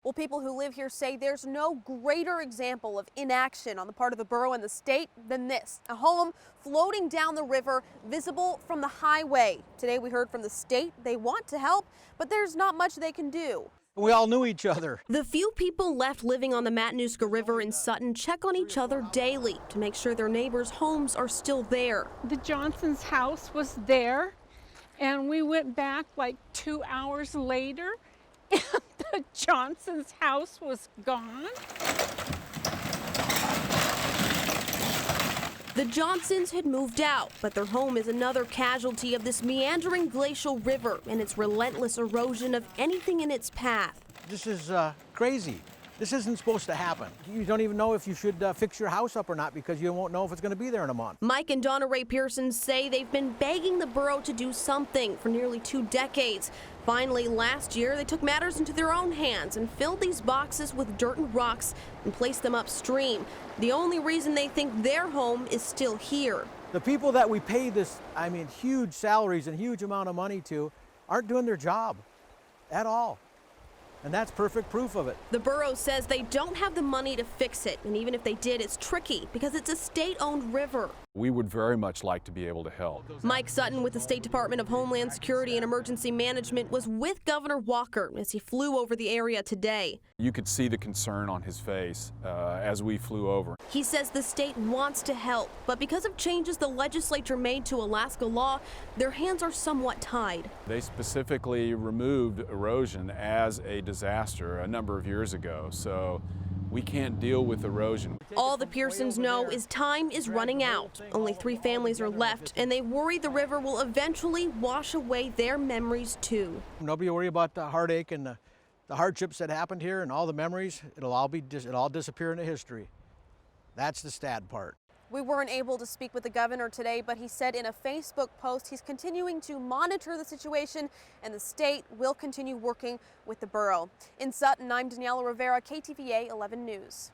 Well, people who live here say there's no greater example of inaction on the part of the borough and the state than this. A home floating down the river, visible from the highway. Today we heard from the state they want to help, but there's not much they can do. We all knew each other. The few people left living on the Matanuska River in Sutton check on each other daily to make sure their neighbors' homes are still there. The Johnson's house was there, and we went back like 2 hours later, and the Johnson's house was gone. The Johnsons had moved out, but their home is another casualty of this meandering glacial river and its relentless erosion of anything in its path. This is crazy. This isn't supposed to happen. You don't even know if you should fix your house up or not because you won't know if it's going to be there in a month. Mike and Donna Ray Pearson say they've been begging the borough to do something for nearly 2 decades. Finally, last year, they took matters into their own hands and filled these boxes with dirt and rocks and placed them upstream. The only reason they think their home is still here. The people that we pay this, huge salaries and huge amount of money to aren't doing their job at all. And that's perfect proof of it. The borough says they don't have the money to fix it, and even if they did, it's tricky because it's a state-owned river. We would very much like to be able to help. Mike Sutton with the State Department of Homeland Security and Emergency Management was with Governor Walker as he flew over the area today. You could see the concern on his face as we flew over. He says the state wants to help, but because of changes the legislature made to Alaska law, their hands are somewhat tied. They specifically removed erosion as a disaster a number of years ago, so we can't deal with erosion. All the Pearsons know is time is running out. Only 3 families are left, and they worry the river will eventually wash away their memories too. Nobody worry about the heartache and the hardships that happened here and all the memories. It'll all disappear into history. That's the sad part. We weren't able to speak with the governor today, but he said in a Facebook post he's continuing to monitor the situation and the state will continue working with the borough. In Sutton, I'm Daniella Rivera, KTVA 11 News.